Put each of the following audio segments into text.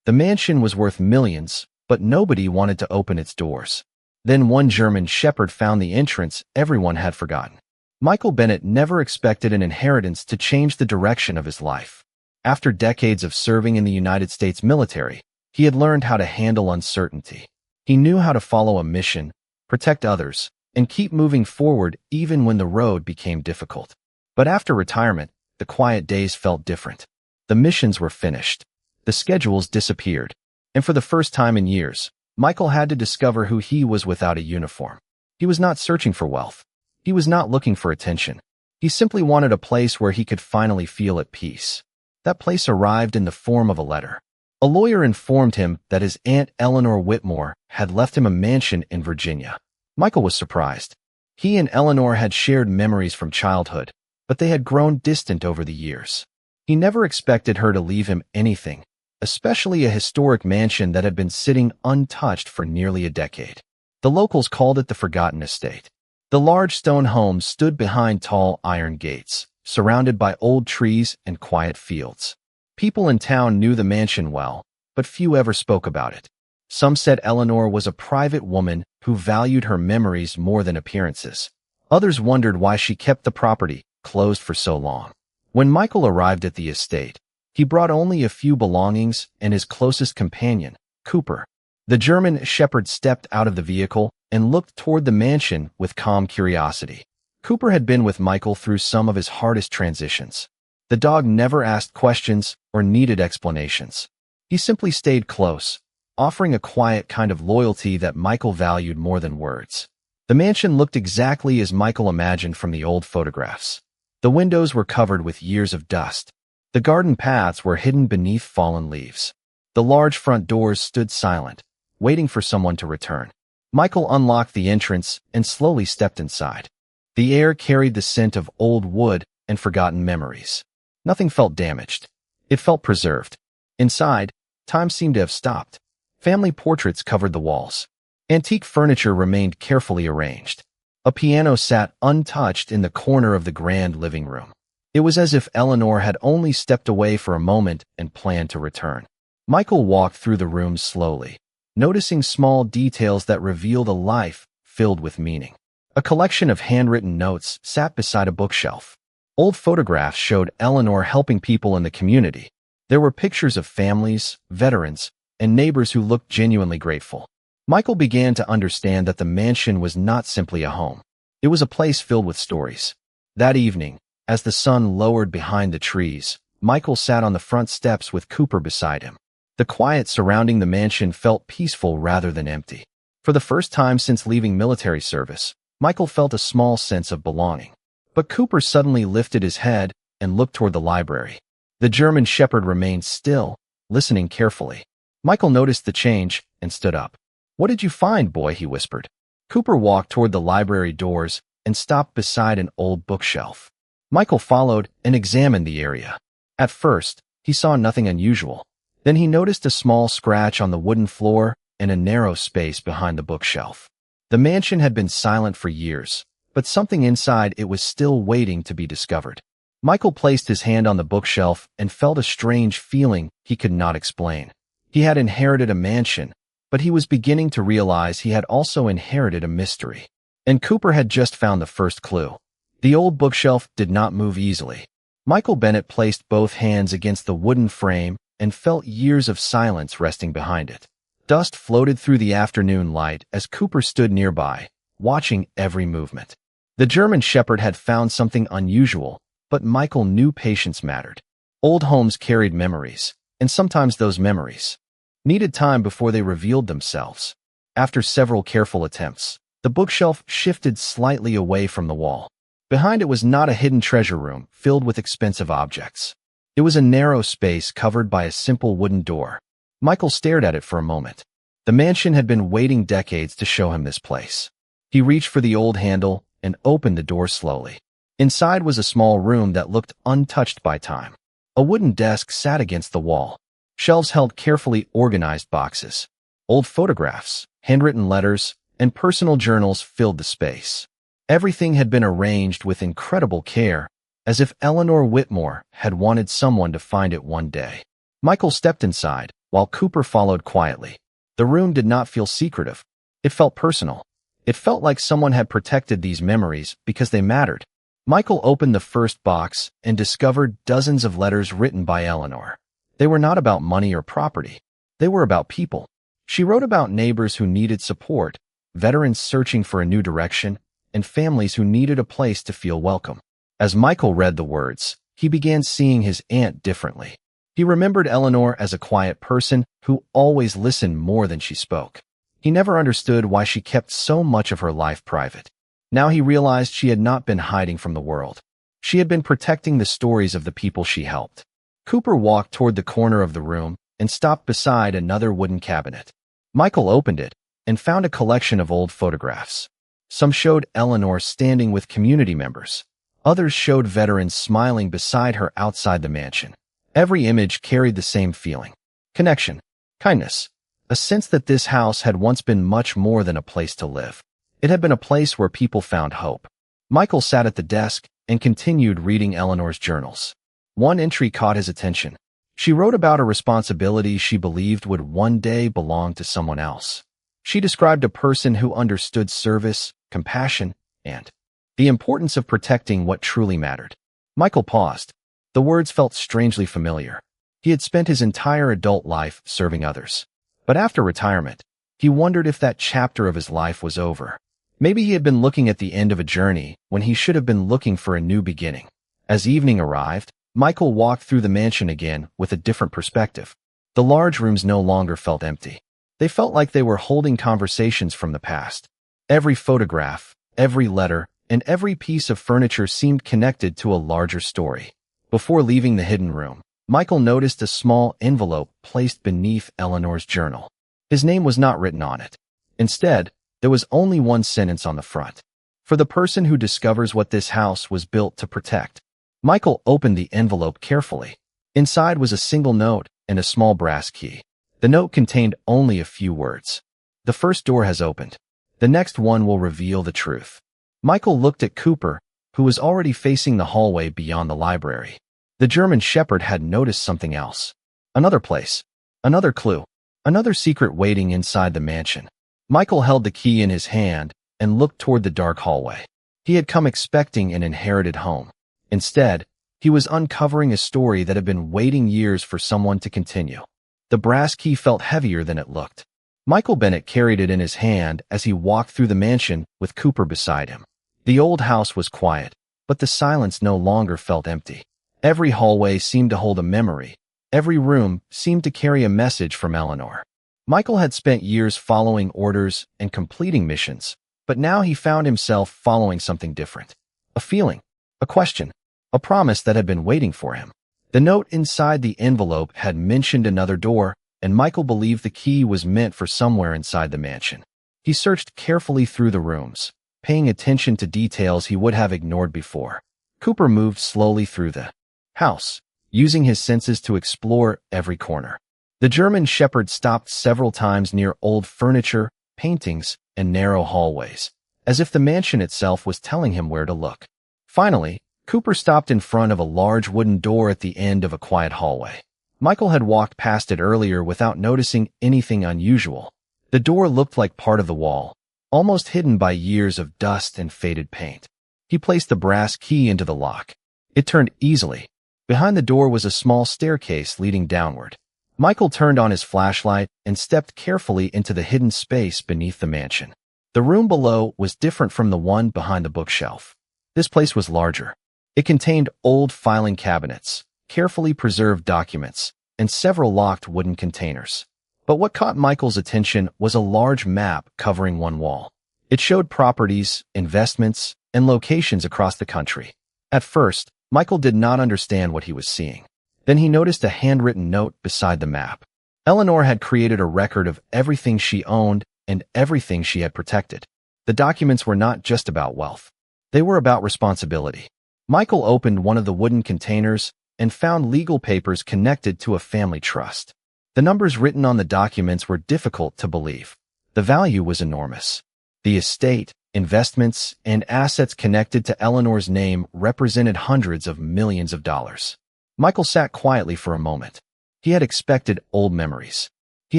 The mansion was worth millions, but nobody wanted to open its doors. Then one German shepherd found the entrance everyone had forgotten. Michael Bennett never expected an inheritance to change the direction of his life. After decades of serving in the United States military, he had learned how to handle uncertainty. He knew how to follow a mission, protect others, and keep moving forward even when the road became difficult. But after retirement, the quiet days felt different. The missions were finished. The schedules disappeared. And for the first time in years, Michael had to discover who he was without a uniform. He was not searching for wealth. He was not looking for attention. He simply wanted a place where he could finally feel at peace. That place arrived in the form of a letter. A lawyer informed him that his Aunt Eleanor Whitmore had left him a mansion in Virginia. Michael was surprised. He and Eleanor had shared memories from childhood, but they had grown distant over the years. He never expected her to leave him anything, especially a historic mansion that had been sitting untouched for nearly a decade. The locals called it the Forgotten Estate. The large stone home stood behind tall iron gates, surrounded by old trees and quiet fields. People in town knew the mansion well, but few ever spoke about it. Some said Eleanor was a private woman who valued her memories more than appearances. Others wondered why she kept the property closed for so long. When Michael arrived at the estate, he brought only a few belongings and his closest companion, Cooper. The German shepherd stepped out of the vehicle and looked toward the mansion with calm curiosity. Cooper had been with Michael through some of his hardest transitions. The dog never asked questions or needed explanations. He simply stayed close, offering a quiet kind of loyalty that Michael valued more than words. The mansion looked exactly as Michael imagined from the old photographs. The windows were covered with years of dust. The garden paths were hidden beneath fallen leaves. The large front doors stood silent, waiting for someone to return. Michael unlocked the entrance and slowly stepped inside. The air carried the scent of old wood and forgotten memories. Nothing felt damaged. It felt preserved. Inside, time seemed to have stopped. Family portraits covered the walls. Antique furniture remained carefully arranged. A piano sat untouched in the corner of the grand living room. It was as if Eleanor had only stepped away for a moment and planned to return. Michael walked through the room slowly, noticing small details that revealed a life filled with meaning. A collection of handwritten notes sat beside a bookshelf. Old photographs showed Eleanor helping people in the community. There were pictures of families, veterans, and neighbors who looked genuinely grateful. Michael began to understand that the mansion was not simply a home. It was a place filled with stories. That evening, as the sun lowered behind the trees, Michael sat on the front steps with Cooper beside him. The quiet surrounding the mansion felt peaceful rather than empty. For the first time since leaving military service, Michael felt a small sense of belonging. But Cooper suddenly lifted his head and looked toward the library. The German shepherd remained still, listening carefully. Michael noticed the change and stood up. "What did you find, boy?" he whispered. Cooper walked toward the library doors and stopped beside an old bookshelf. Michael followed and examined the area. At first, he saw nothing unusual. Then he noticed a small scratch on the wooden floor and a narrow space behind the bookshelf. The mansion had been silent for years, but something inside it was still waiting to be discovered. Michael placed his hand on the bookshelf and felt a strange feeling he could not explain. He had inherited a mansion, but he was beginning to realize he had also inherited a mystery. And Cooper had just found the first clue. The old bookshelf did not move easily. Michael Bennett placed both hands against the wooden frame and felt years of silence resting behind it. Dust floated through the afternoon light as Cooper stood nearby, watching every movement. The German shepherd had found something unusual, but Michael knew patience mattered. Old homes carried memories, and sometimes those memories needed time before they revealed themselves. After several careful attempts, the bookshelf shifted slightly away from the wall. Behind it was not a hidden treasure room filled with expensive objects. It was a narrow space covered by a simple wooden door. Michael stared at it for a moment. The mansion had been waiting decades to show him this place. He reached for the old handle and opened the door slowly. Inside was a small room that looked untouched by time. A wooden desk sat against the wall. Shelves held carefully organized boxes. Old photographs, handwritten letters, and personal journals filled the space. Everything had been arranged with incredible care, as if Eleanor Whitmore had wanted someone to find it one day. Michael stepped inside, while Cooper followed quietly. The room did not feel secretive. It felt personal. It felt like someone had protected these memories because they mattered. Michael opened the first box and discovered dozens of letters written by Eleanor. They were not about money or property. They were about people. She wrote about neighbors who needed support, veterans searching for a new direction, and families who needed a place to feel welcome. As Michael read the words, he began seeing his aunt differently. He remembered Eleanor as a quiet person who always listened more than she spoke. He never understood why she kept so much of her life private. Now he realized she had not been hiding from the world. She had been protecting the stories of the people she helped. Cooper walked toward the corner of the room and stopped beside another wooden cabinet. Michael opened it and found a collection of old photographs. Some showed Eleanor standing with community members. Others showed veterans smiling beside her outside the mansion. Every image carried the same feeling: connection, kindness, a sense that this house had once been much more than a place to live. It had been a place where people found hope. Michael sat at the desk and continued reading Eleanor's journals. One entry caught his attention. She wrote about a responsibility she believed would one day belong to someone else. She described a person who understood service, compassion, and the importance of protecting what truly mattered. Michael paused. The words felt strangely familiar. He had spent his entire adult life serving others. But after retirement, he wondered if that chapter of his life was over. Maybe he had been looking at the end of a journey when he should have been looking for a new beginning. As evening arrived, Michael walked through the mansion again with a different perspective. The large rooms no longer felt empty. They felt like they were holding conversations from the past. Every photograph, every letter, and every piece of furniture seemed connected to a larger story. Before leaving the hidden room, Michael noticed a small envelope placed beneath Eleanor's journal. His name was not written on it. Instead, there was only one sentence on the front: "For the person who discovers what this house was built to protect." Michael opened the envelope carefully. Inside was a single note and a small brass key. The note contained only a few words: "The first door has opened. The next one will reveal the truth." Michael looked at Cooper, who was already facing the hallway beyond the library. The German Shepherd had noticed something else. Another place. Another clue. Another secret waiting inside the mansion. Michael held the key in his hand and looked toward the dark hallway. He had come expecting an inherited home. Instead, he was uncovering a story that had been waiting years for someone to continue. The brass key felt heavier than it looked. Michael Bennett carried it in his hand as he walked through the mansion with Cooper beside him. The old house was quiet, but the silence no longer felt empty. Every hallway seemed to hold a memory. Every room seemed to carry a message from Eleanor. Michael had spent years following orders and completing missions, but now he found himself following something different. A feeling, a question, a promise that had been waiting for him. The note inside the envelope had mentioned another door, and Michael believed the key was meant for somewhere inside the mansion. He searched carefully through the rooms, paying attention to details he would have ignored before. Cooper moved slowly through the house, using his senses to explore every corner. The German Shepherd stopped several times near old furniture, paintings, and narrow hallways, as if the mansion itself was telling him where to look. Finally, Cooper stopped in front of a large wooden door at the end of a quiet hallway. Michael had walked past it earlier without noticing anything unusual. The door looked like part of the wall, almost hidden by years of dust and faded paint. He placed the brass key into the lock. It turned easily. Behind the door was a small staircase leading downward. Michael turned on his flashlight and stepped carefully into the hidden space beneath the mansion. The room below was different from the one behind the bookshelf. This place was larger. It contained old filing cabinets, carefully preserved documents, and several locked wooden containers. But what caught Michael's attention was a large map covering one wall. It showed properties, investments, and locations across the country. At first, Michael did not understand what he was seeing. Then he noticed a handwritten note beside the map. Eleanor had created a record of everything she owned and everything she had protected. The documents were not just about wealth. They were about responsibility. Michael opened one of the wooden containers and found legal papers connected to a family trust. The numbers written on the documents were difficult to believe. The value was enormous. The estate, investments, and assets connected to Eleanor's name represented hundreds of millions of dollars. Michael sat quietly for a moment. He had expected old memories. He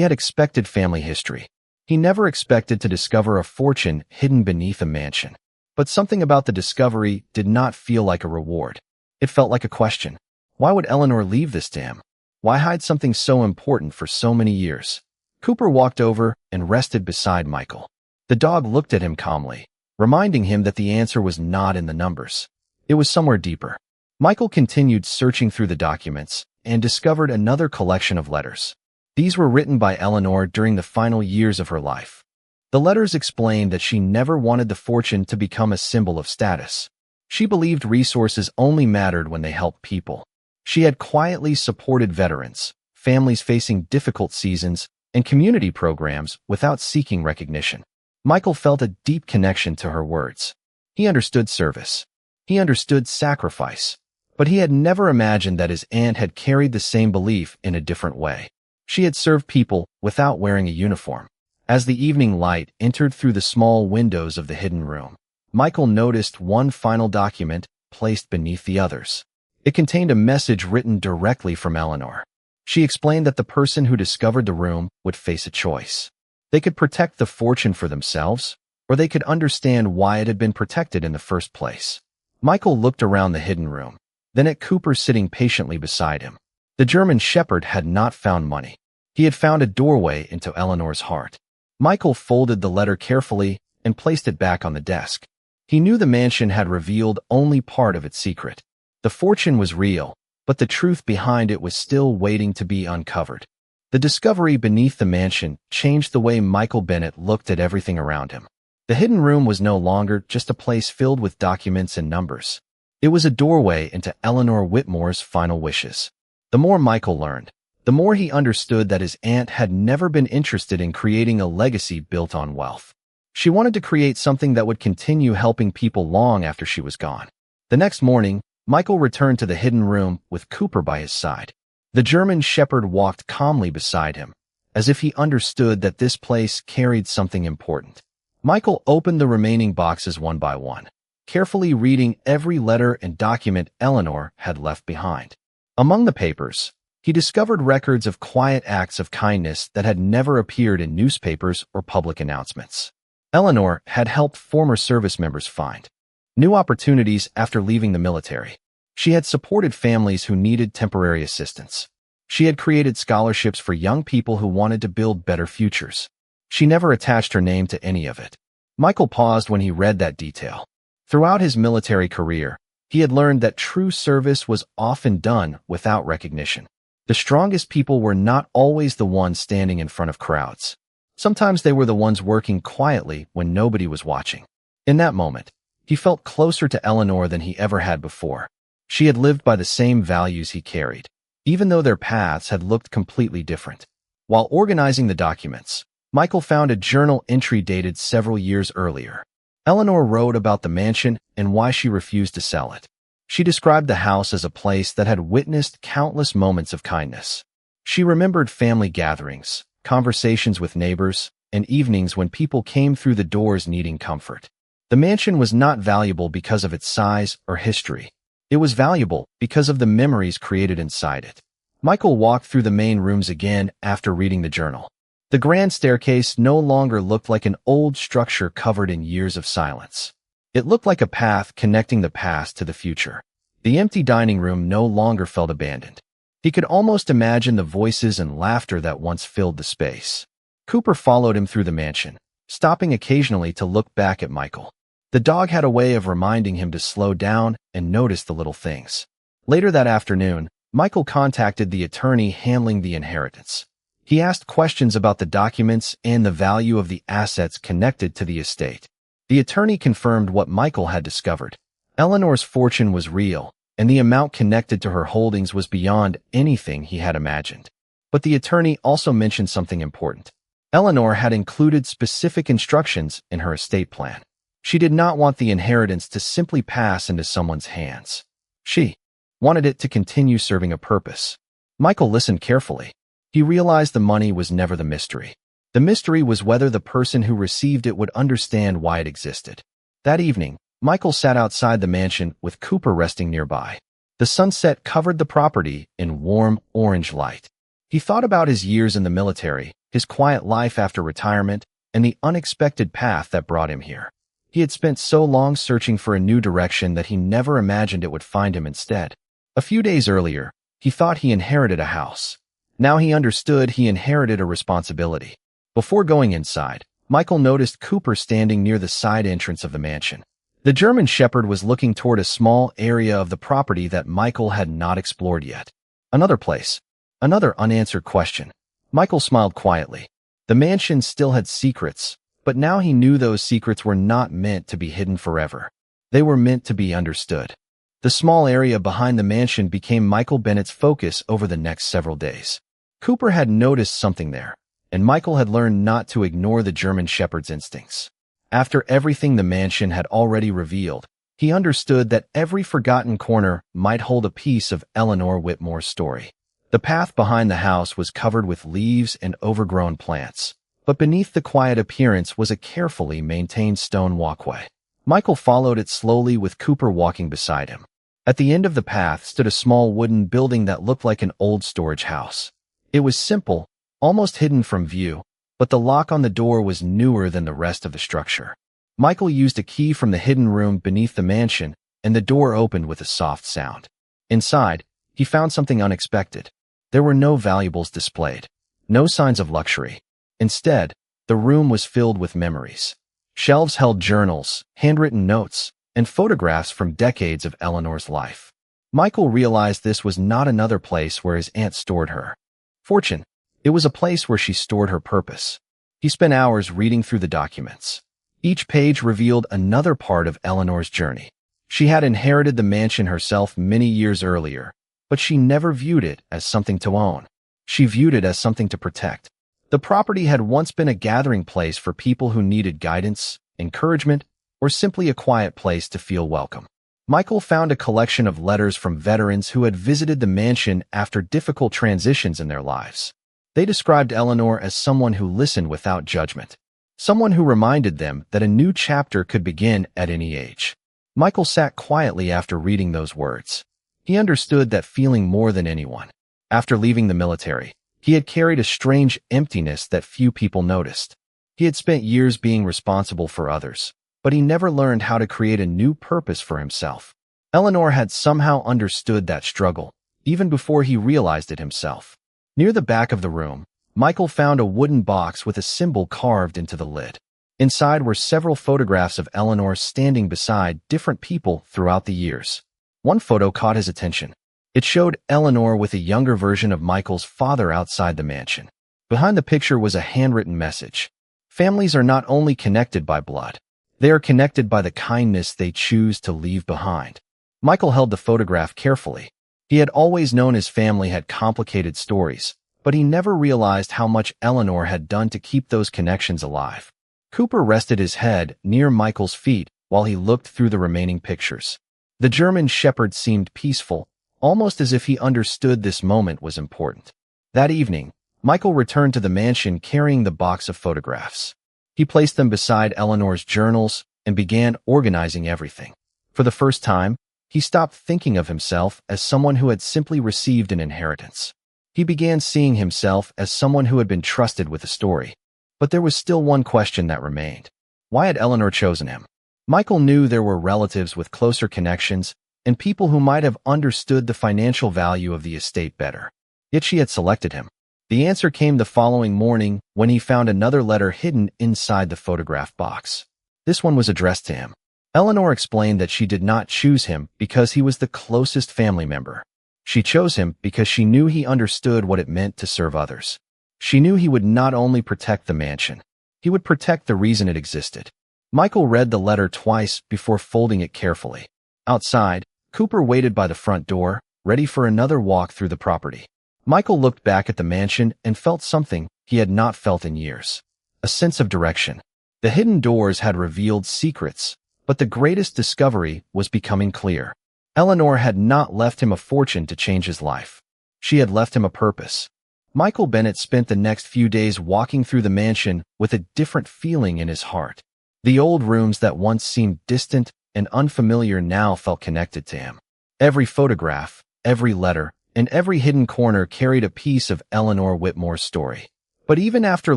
had expected family history. He never expected to discover a fortune hidden beneath a mansion. But something about the discovery did not feel like a reward. It felt like a question. Why would Eleanor leave this to him? Why hide something so important for so many years? Cooper walked over and rested beside Michael. The dog looked at him calmly, reminding him that the answer was not in the numbers. It was somewhere deeper. Michael continued searching through the documents and discovered another collection of letters. These were written by Eleanor during the final years of her life. The letters explained that she never wanted the fortune to become a symbol of status. She believed resources only mattered when they helped people. She had quietly supported veterans, families facing difficult seasons, and community programs without seeking recognition. Michael felt a deep connection to her words. He understood service. He understood sacrifice. But he had never imagined that his aunt had carried the same belief in a different way. She had served people without wearing a uniform. As the evening light entered through the small windows of the hidden room, Michael noticed one final document placed beneath the others. It contained a message written directly from Eleanor. She explained that the person who discovered the room would face a choice. They could protect the fortune for themselves, or they could understand why it had been protected in the first place. Michael looked around the hidden room, then at Cooper sitting patiently beside him. The German shepherd had not found money. He had found a doorway into Eleanor's heart. Michael folded the letter carefully and placed it back on the desk. He knew the mansion had revealed only part of its secret. The fortune was real, but the truth behind it was still waiting to be uncovered. The discovery beneath the mansion changed the way Michael Bennett looked at everything around him. The hidden room was no longer just a place filled with documents and numbers. It was a doorway into Eleanor Whitmore's final wishes. The more Michael learned, the more he understood that his aunt had never been interested in creating a legacy built on wealth. She wanted to create something that would continue helping people long after she was gone. The next morning, Michael returned to the hidden room with Cooper by his side. The German shepherd walked calmly beside him, as if he understood that this place carried something important. Michael opened the remaining boxes one by one, carefully reading every letter and document Eleanor had left behind. Among the papers, he discovered records of quiet acts of kindness that had never appeared in newspapers or public announcements. Eleanor had helped former service members find new opportunities after leaving the military. She had supported families who needed temporary assistance. She had created scholarships for young people who wanted to build better futures. She never attached her name to any of it. Michael paused when he read that detail. Throughout his military career, he had learned that true service was often done without recognition. The strongest people were not always the ones standing in front of crowds. Sometimes they were the ones working quietly when nobody was watching. In that moment, he felt closer to Eleanor than he ever had before. She had lived by the same values he carried, even though their paths had looked completely different. While organizing the documents, Michael found a journal entry dated several years earlier. Eleanor wrote about the mansion and why she refused to sell it. She described the house as a place that had witnessed countless moments of kindness. She remembered family gatherings, conversations with neighbors, and evenings when people came through the doors needing comfort. The mansion was not valuable because of its size or history. It was valuable because of the memories created inside it. Michael walked through the main rooms again after reading the journal. The grand staircase no longer looked like an old structure covered in years of silence. It looked like a path connecting the past to the future. The empty dining room no longer felt abandoned. He could almost imagine the voices and laughter that once filled the space. Cooper followed him through the mansion, stopping occasionally to look back at Michael. The dog had a way of reminding him to slow down and notice the little things. Later that afternoon, Michael contacted the attorney handling the inheritance. He asked questions about the documents and the value of the assets connected to the estate. The attorney confirmed what Michael had discovered. Eleanor's fortune was real, and the amount connected to her holdings was beyond anything he had imagined. But the attorney also mentioned something important. Eleanor had included specific instructions in her estate plan. She did not want the inheritance to simply pass into someone's hands. She wanted it to continue serving a purpose. Michael listened carefully. He realized the money was never the mystery. The mystery was whether the person who received it would understand why it existed. That evening, Michael sat outside the mansion with Cooper resting nearby. The sunset covered the property in warm orange light. He thought about his years in the military, his quiet life after retirement, and the unexpected path that brought him here. He had spent so long searching for a new direction that he never imagined it would find him instead. A few days earlier, he thought he inherited a house. Now he understood he inherited a responsibility. Before going inside, Michael noticed Cooper standing near the side entrance of the mansion. The German Shepherd was looking toward a small area of the property that Michael had not explored yet. Another place. Another unanswered question. Michael smiled quietly. The mansion still had secrets, but now he knew those secrets were not meant to be hidden forever. They were meant to be understood. The small area behind the mansion became Michael Bennett's focus over the next several days. Cooper had noticed something there, and Michael had learned not to ignore the German Shepherd's instincts. After everything the mansion had already revealed, he understood that every forgotten corner might hold a piece of Eleanor Whitmore's story. The path behind the house was covered with leaves and overgrown plants, but beneath the quiet appearance was a carefully maintained stone walkway. Michael followed it slowly with Cooper walking beside him. At the end of the path stood a small wooden building that looked like an old storage house. It was simple, almost hidden from view, but the lock on the door was newer than the rest of the structure. Michael used a key from the hidden room beneath the mansion, and the door opened with a soft sound. Inside, he found something unexpected. There were no valuables displayed, no signs of luxury. Instead, the room was filled with memories. Shelves held journals, handwritten notes, and photographs from decades of Eleanor's life. Michael realized this was not another place where his aunt stored her fortune. It was a place where she stored her purpose. He spent hours reading through the documents. Each page revealed another part of Eleanor's journey. She had inherited the mansion herself many years earlier, but she never viewed it as something to own. She viewed it as something to protect. The property had once been a gathering place for people who needed guidance, encouragement, or simply a quiet place to feel welcome. Michael found a collection of letters from veterans who had visited the mansion after difficult transitions in their lives. They described Eleanor as someone who listened without judgment, someone who reminded them that a new chapter could begin at any age. Michael sat quietly after reading those words. He understood that feeling more than anyone. After leaving the military, he had carried a strange emptiness that few people noticed. He had spent years being responsible for others, but he never learned how to create a new purpose for himself. Eleanor had somehow understood that struggle, even before he realized it himself. Near the back of the room, Michael found a wooden box with a symbol carved into the lid. Inside were several photographs of Eleanor standing beside different people throughout the years. One photo caught his attention. It showed Eleanor with a younger version of Michael's father outside the mansion. Behind the picture was a handwritten message. Families are not only connected by blood, they are connected by the kindness they choose to leave behind. Michael held the photograph carefully. He had always known his family had complicated stories, but he never realized how much Eleanor had done to keep those connections alive. Cooper rested his head near Michael's feet while he looked through the remaining pictures. The German Shepherd seemed peaceful, almost as if he understood this moment was important. That evening, Michael returned to the mansion carrying the box of photographs. He placed them beside Eleanor's journals and began organizing everything. For the first time, he stopped thinking of himself as someone who had simply received an inheritance. He began seeing himself as someone who had been trusted with a story. But there was still one question that remained. Why had Eleanor chosen him? Michael knew there were relatives with closer connections and people who might have understood the financial value of the estate better. Yet she had selected him. The answer came the following morning when he found another letter hidden inside the photograph box. This one was addressed to him. Eleanor explained that she did not choose him because he was the closest family member. She chose him because she knew he understood what it meant to serve others. She knew he would not only protect the mansion, he would protect the reason it existed. Michael read the letter twice before folding it carefully. Outside, Cooper waited by the front door, ready for another walk through the property. Michael looked back at the mansion and felt something he had not felt in years. A sense of direction. The hidden doors had revealed secrets, but the greatest discovery was becoming clear. Eleanor had not left him a fortune to change his life. She had left him a purpose. Michael Bennett spent the next few days walking through the mansion with a different feeling in his heart. The old rooms that once seemed distant and unfamiliar now felt connected to him. Every photograph, every letter, and every hidden corner carried a piece of Eleanor Whitmore's story. But even after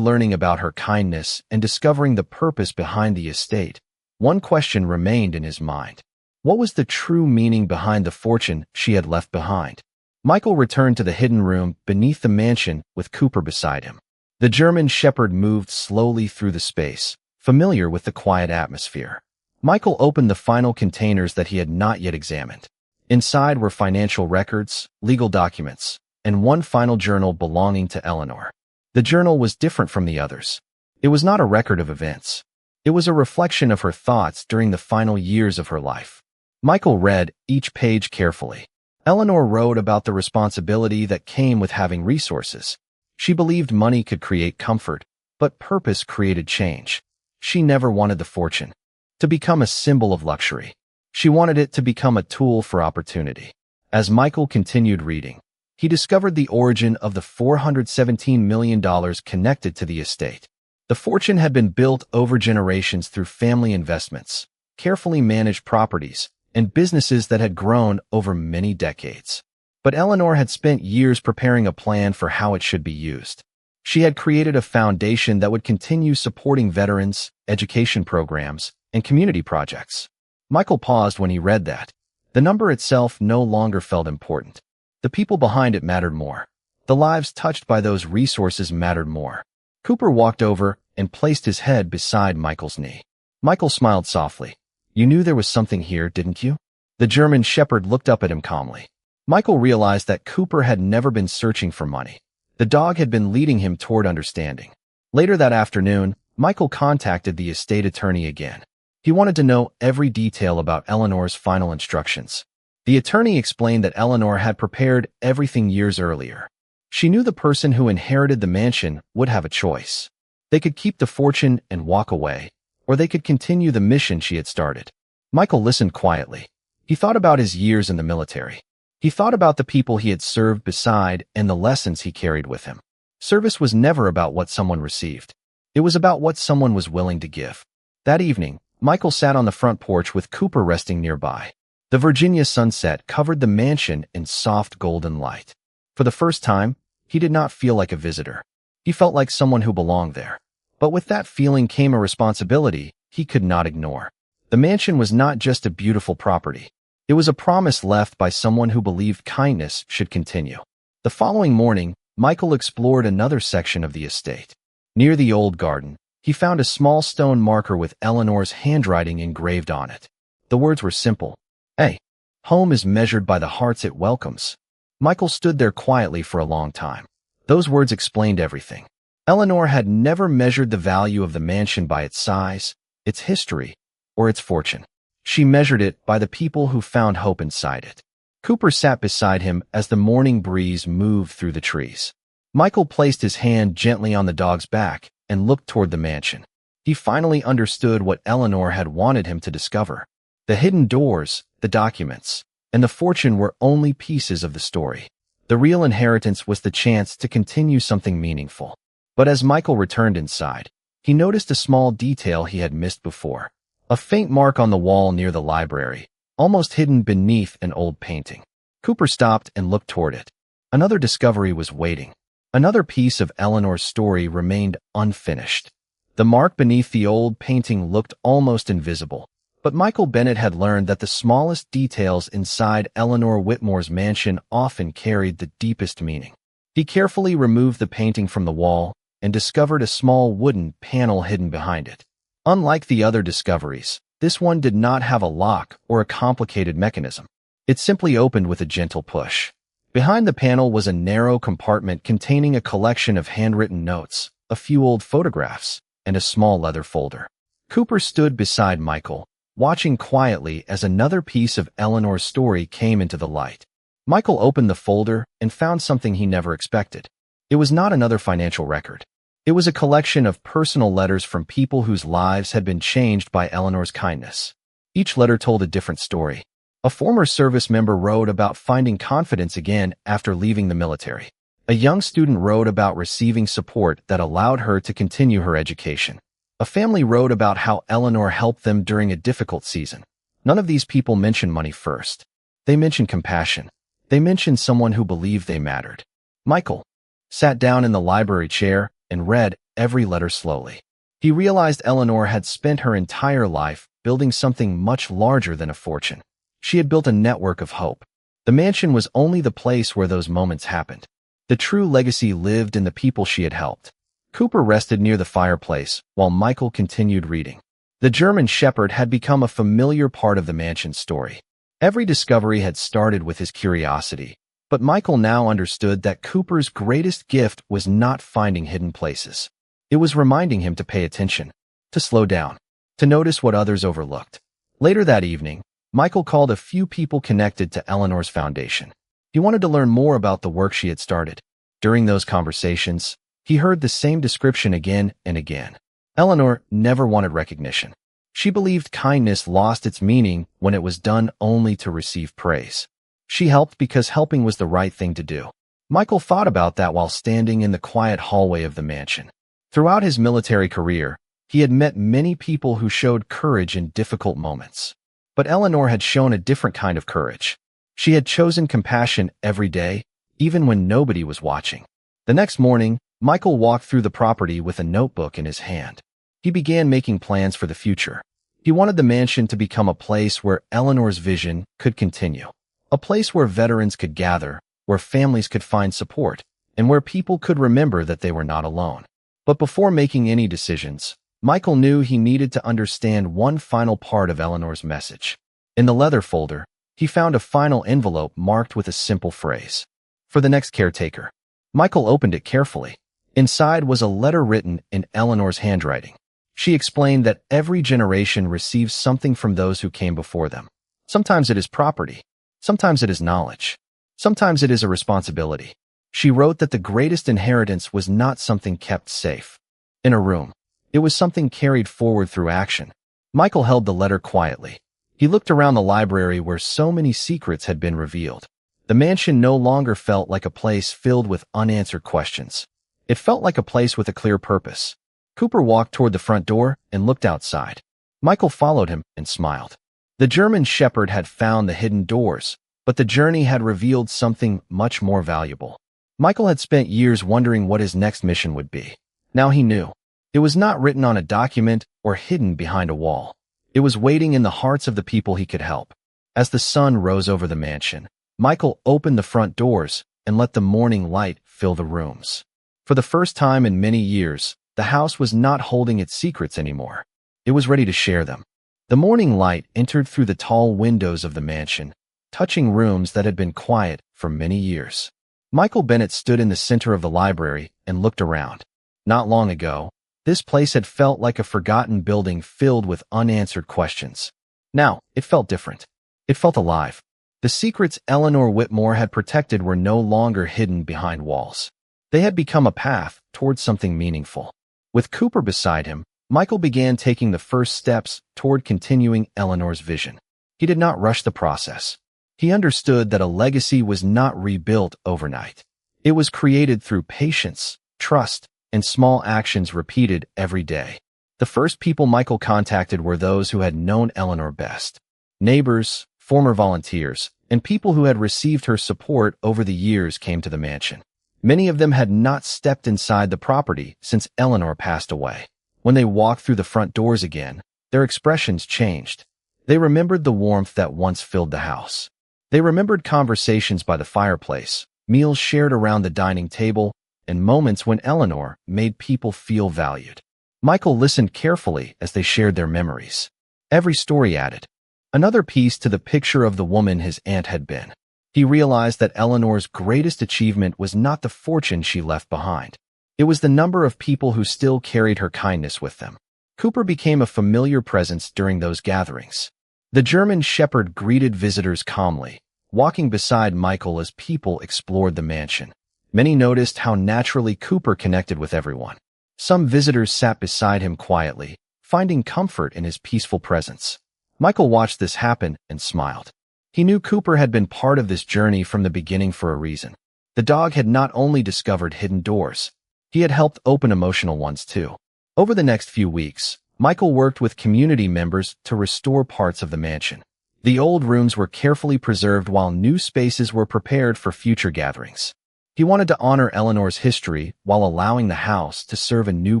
learning about her kindness and discovering the purpose behind the estate, one question remained in his mind. What was the true meaning behind the fortune she had left behind? Michael returned to the hidden room beneath the mansion with Cooper beside him. The German shepherd moved slowly through the space, familiar with the quiet atmosphere. Michael opened the final containers that he had not yet examined. Inside were financial records, legal documents, and one final journal belonging to Eleanor. The journal was different from the others. It was not a record of events. It was a reflection of her thoughts during the final years of her life. Michael read each page carefully. Eleanor wrote about the responsibility that came with having resources. She believed money could create comfort, but purpose created change. She never wanted the fortune to become a symbol of luxury. She wanted it to become a tool for opportunity. As Michael continued reading, he discovered the origin of the $417 million connected to the estate. The fortune had been built over generations through family investments, carefully managed properties, and businesses that had grown over many decades. But Eleanor had spent years preparing a plan for how it should be used. She had created a foundation that would continue supporting veterans, education programs, and community projects. Michael paused when he read that. The number itself no longer felt important. The people behind it mattered more. The lives touched by those resources mattered more. Cooper walked over and placed his head beside Michael's knee. Michael smiled softly. You knew there was something here, didn't you? The German shepherd looked up at him calmly. Michael realized that Cooper had never been searching for money. The dog had been leading him toward understanding. Later that afternoon, Michael contacted the estate attorney again. He wanted to know every detail about Eleanor's final instructions. The attorney explained that Eleanor had prepared everything years earlier. She knew the person who inherited the mansion would have a choice. They could keep the fortune and walk away, or they could continue the mission she had started. Michael listened quietly. He thought about his years in the military. He thought about the people he had served beside and the lessons he carried with him. Service was never about what someone received. It was about what someone was willing to give. That evening, Michael sat on the front porch with Cooper resting nearby. The Virginia sunset covered the mansion in soft golden light. For the first time, he did not feel like a visitor. He felt like someone who belonged there. But with that feeling came a responsibility he could not ignore. The mansion was not just a beautiful property. It was a promise left by someone who believed kindness should continue. The following morning, Michael explored another section of the estate. Near the old garden, he found a small stone marker with Eleanor's handwriting engraved on it. The words were simple. Hey, home is measured by the hearts it welcomes. Michael stood there quietly for a long time. Those words explained everything. Eleanor had never measured the value of the mansion by its size, its history, or its fortune. She measured it by the people who found hope inside it. Cooper sat beside him as the morning breeze moved through the trees. Michael placed his hand gently on the dog's back and looked toward the mansion. He finally understood what Eleanor had wanted him to discover. The hidden doors, the documents, and the fortune were only pieces of the story. The real inheritance was the chance to continue something meaningful. But as Michael returned inside, he noticed a small detail he had missed before. A faint mark on the wall near the library, almost hidden beneath an old painting. Cooper stopped and looked toward it. Another discovery was waiting. Another piece of Eleanor's story remained unfinished. The mark beneath the old painting looked almost invisible, but Michael Bennett had learned that the smallest details inside Eleanor Whitmore's mansion often carried the deepest meaning. He carefully removed the painting from the wall and discovered a small wooden panel hidden behind it. Unlike the other discoveries, this one did not have a lock or a complicated mechanism. It simply opened with a gentle push. Behind the panel was a narrow compartment containing a collection of handwritten notes, a few old photographs, and a small leather folder. Cooper stood beside Michael, watching quietly as another piece of Eleanor's story came into the light. Michael opened the folder and found something he never expected. It was not another financial record. It was a collection of personal letters from people whose lives had been changed by Eleanor's kindness. Each letter told a different story. A former service member wrote about finding confidence again after leaving the military. A young student wrote about receiving support that allowed her to continue her education. A family wrote about how Eleanor helped them during a difficult season. None of these people mentioned money first. They mentioned compassion. They mentioned someone who believed they mattered. Michael sat down in the library chair and read every letter slowly. He realized Eleanor had spent her entire life building something much larger than a fortune. She had built a network of hope. The mansion was only the place where those moments happened. The true legacy lived in the people she had helped. Cooper rested near the fireplace while Michael continued reading. The German Shepherd had become a familiar part of the mansion's story. Every discovery had started with his curiosity, but Michael now understood that Cooper's greatest gift was not finding hidden places. It was reminding him to pay attention, to slow down, to notice what others overlooked. Later that evening, Michael called a few people connected to Eleanor's foundation. He wanted to learn more about the work she had started. During those conversations, he heard the same description again and again. Eleanor never wanted recognition. She believed kindness lost its meaning when it was done only to receive praise. She helped because helping was the right thing to do. Michael thought about that while standing in the quiet hallway of the mansion. Throughout his military career, he had met many people who showed courage in difficult moments. But Eleanor had shown a different kind of courage. She had chosen compassion every day, even when nobody was watching. The next morning, Michael walked through the property with a notebook in his hand. He began making plans for the future. He wanted the mansion to become a place where Eleanor's vision could continue. A place where veterans could gather, where families could find support, and where people could remember that they were not alone. But before making any decisions, Michael knew he needed to understand one final part of Eleanor's message. In the leather folder, he found a final envelope marked with a simple phrase. For the next caretaker. Michael opened it carefully. Inside was a letter written in Eleanor's handwriting. She explained that every generation receives something from those who came before them. Sometimes it is property. Sometimes it is knowledge. Sometimes it is a responsibility. She wrote that the greatest inheritance was not something kept safe in a room. It was something carried forward through action. Michael held the letter quietly. He looked around the library where so many secrets had been revealed. The mansion no longer felt like a place filled with unanswered questions. It felt like a place with a clear purpose. Cooper walked toward the front door and looked outside. Michael followed him and smiled. The German Shepherd had found the hidden doors, but the journey had revealed something much more valuable. Michael had spent years wondering what his next mission would be. Now he knew. It was not written on a document or hidden behind a wall. It was waiting in the hearts of the people he could help. As the sun rose over the mansion, Michael opened the front doors and let the morning light fill the rooms. For the first time in many years, the house was not holding its secrets anymore. It was ready to share them. The morning light entered through the tall windows of the mansion, touching rooms that had been quiet for many years. Michael Bennett stood in the center of the library and looked around. Not long ago, this place had felt like a forgotten building filled with unanswered questions. Now, it felt different. It felt alive. The secrets Eleanor Whitmore had protected were no longer hidden behind walls. They had become a path towards something meaningful. With Cooper beside him, Michael began taking the first steps toward continuing Eleanor's vision. He did not rush the process. He understood that a legacy was not rebuilt overnight. It was created through patience, trust, and small actions repeated every day. The first people Michael contacted were those who had known Eleanor best. Neighbors, former volunteers, and people who had received her support over the years came to the mansion. Many of them had not stepped inside the property since Eleanor passed away. When they walked through the front doors again, their expressions changed. They remembered the warmth that once filled the house. They remembered conversations by the fireplace, meals shared around the dining table, and moments when Eleanor made people feel valued. Michael listened carefully as they shared their memories. Every story added another piece to the picture of the woman his aunt had been. He realized that Eleanor's greatest achievement was not the fortune she left behind. It was the number of people who still carried her kindness with them. Cooper became a familiar presence during those gatherings. The German Shepherd greeted visitors calmly, walking beside Michael as people explored the mansion. Many noticed how naturally Cooper connected with everyone. Some visitors sat beside him quietly, finding comfort in his peaceful presence. Michael watched this happen and smiled. He knew Cooper had been part of this journey from the beginning for a reason. The dog had not only discovered hidden doors, he had helped open emotional ones too. Over the next few weeks, Michael worked with community members to restore parts of the mansion. The old rooms were carefully preserved while new spaces were prepared for future gatherings. He wanted to honor Eleanor's history while allowing the house to serve a new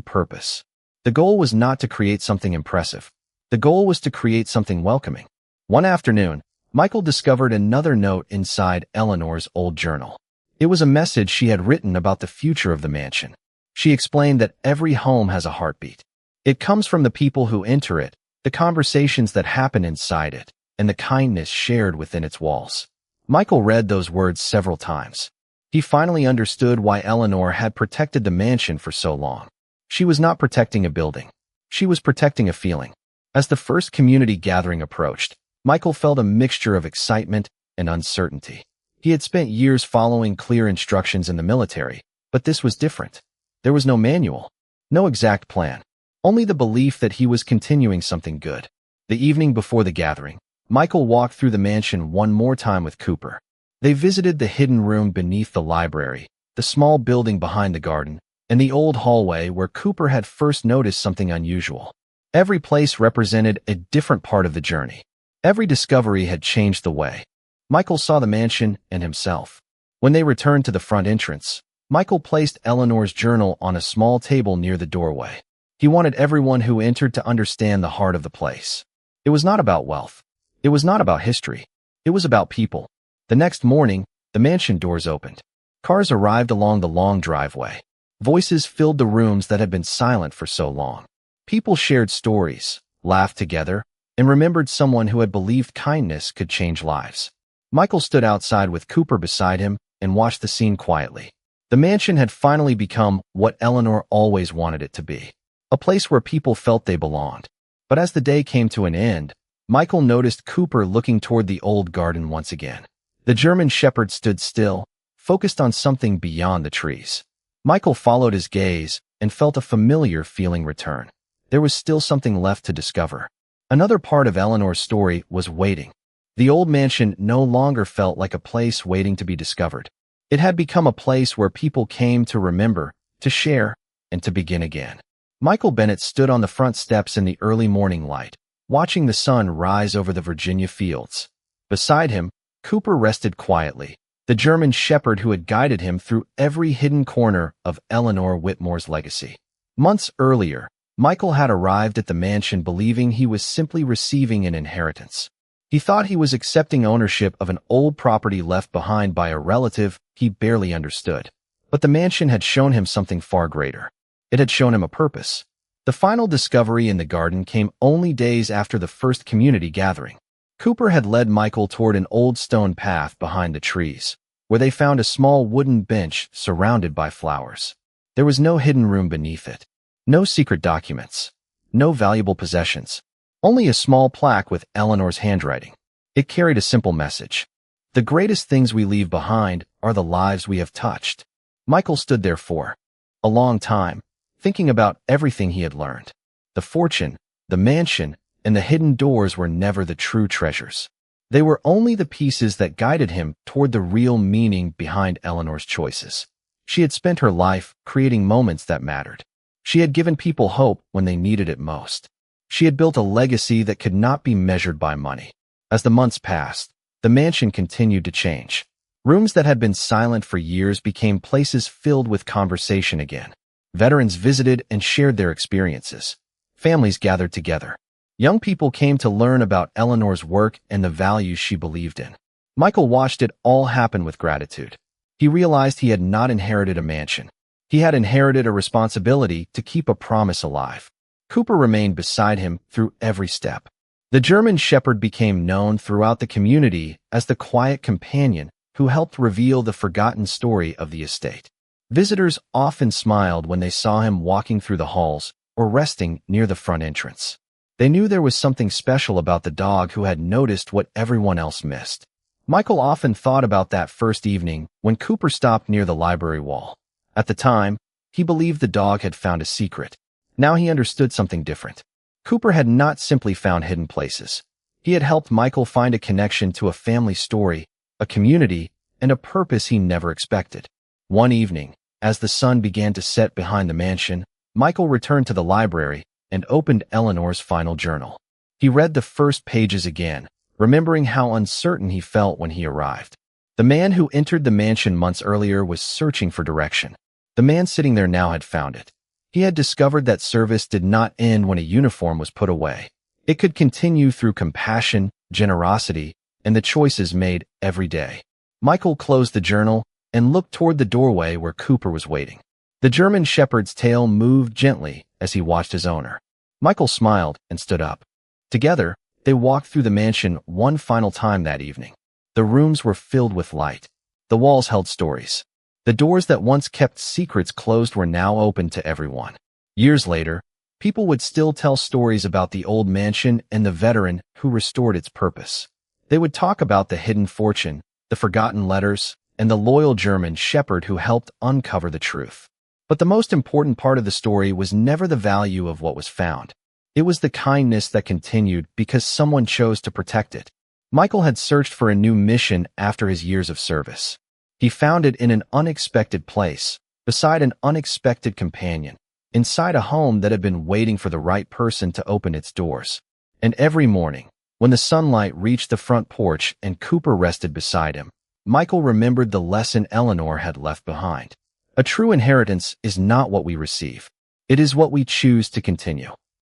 purpose. The goal was not to create something impressive. The goal was to create something welcoming. One afternoon, Michael discovered another note inside Eleanor's old journal. It was a message she had written about the future of the mansion. She explained that every home has a heartbeat. It comes from the people who enter it, the conversations that happen inside it, and the kindness shared within its walls. Michael read those words several times. He finally understood why Eleanor had protected the mansion for so long. She was not protecting a building. She was protecting a feeling. As the first community gathering approached, Michael felt a mixture of excitement and uncertainty. He had spent years following clear instructions in the military, but this was different. There was no manual, no exact plan, only the belief that he was continuing something good. The evening before the gathering, Michael walked through the mansion one more time with Cooper. They visited the hidden room beneath the library, the small building behind the garden, and the old hallway where Cooper had first noticed something unusual. Every place represented a different part of the journey. Every discovery had changed the way Michael saw the mansion and himself. When they returned to the front entrance, Michael placed Eleanor's journal on a small table near the doorway. He wanted everyone who entered to understand the heart of the place. It was not about wealth. It was not about history. It was about people. The next morning, the mansion doors opened. Cars arrived along the long driveway. Voices filled the rooms that had been silent for so long. People shared stories, laughed together, and remembered someone who had believed kindness could change lives. Michael stood outside with Cooper beside him and watched the scene quietly. The mansion had finally become what Eleanor always wanted it to be, a place where people felt they belonged. But as the day came to an end, Michael noticed Cooper looking toward the old garden once again. The German shepherd stood still, focused on something beyond the trees. Michael followed his gaze and felt a familiar feeling return. There was still something left to discover. Another part of Eleanor's story was waiting. The old mansion no longer felt like a place waiting to be discovered. It had become a place where people came to remember, to share, and to begin again. Michael Bennett stood on the front steps in the early morning light, watching the sun rise over the Virginia fields. Beside him, Cooper rested quietly, the German shepherd who had guided him through every hidden corner of Eleanor Whitmore's legacy. Months earlier, Michael had arrived at the mansion believing he was simply receiving an inheritance. He thought he was accepting ownership of an old property left behind by a relative he barely understood. But the mansion had shown him something far greater. It had shown him a purpose. The final discovery in the garden came only days after the first community gathering. Cooper had led Michael toward an old stone path behind the trees, where they found a small wooden bench surrounded by flowers. There was no hidden room beneath it. No secret documents. No valuable possessions. Only a small plaque with Eleanor's handwriting. It carried a simple message. The greatest things we leave behind are the lives we have touched. Michael stood there for a long time, thinking about everything he had learned. The fortune, the mansion, and the hidden doors were never the true treasures. They were only the pieces that guided him toward the real meaning behind Eleanor's choices. She had spent her life creating moments that mattered. She had given people hope when they needed it most. She had built a legacy that could not be measured by money. As the months passed, the mansion continued to change. Rooms that had been silent for years became places filled with conversation again. Veterans visited and shared their experiences. Families gathered together. Young people came to learn about Eleanor's work and the values she believed in. Michael watched it all happen with gratitude. He realized he had not inherited a mansion. He had inherited a responsibility to keep a promise alive. Cooper remained beside him through every step. The German shepherd became known throughout the community as the quiet companion who helped reveal the forgotten story of the estate. Visitors often smiled when they saw him walking through the halls or resting near the front entrance. They knew there was something special about the dog who had noticed what everyone else missed. Michael often thought about that first evening when Cooper stopped near the library wall. At the time, he believed the dog had found a secret. Now he understood something different. Cooper had not simply found hidden places. He had helped Michael find a connection to a family story, a community, and a purpose he never expected. One evening, as the sun began to set behind the mansion, Michael returned to the library and opened Eleanor's final journal. He read the first pages again, remembering how uncertain he felt when he arrived. The man who entered the mansion months earlier was searching for direction. The man sitting there now had found it. He had discovered that service did not end when a uniform was put away. It could continue through compassion, generosity, and the choices made every day. Michael closed the journal and looked toward the doorway where Cooper was waiting. The German shepherd's tail moved gently as he watched his owner. Michael smiled and stood up. Together, they walked through the mansion one final time that evening. The rooms were filled with light. The walls held stories. The doors that once kept secrets closed were now open to everyone. Years later, people would still tell stories about the old mansion and the veteran who restored its purpose. They would talk about the hidden fortune, the forgotten letters, and the loyal German shepherd who helped uncover the truth. But the most important part of the story was never the value of what was found. It was the kindness that continued because someone chose to protect it. Michael had searched for a new mission after his years of service. He found it in an unexpected place, beside an unexpected companion, inside a home that had been waiting for the right person to open its doors. And every morning, when the sunlight reached the front porch and Cooper rested beside him, Michael remembered the lesson Eleanor had left behind. A true inheritance is not what we receive. It is what we choose to continue.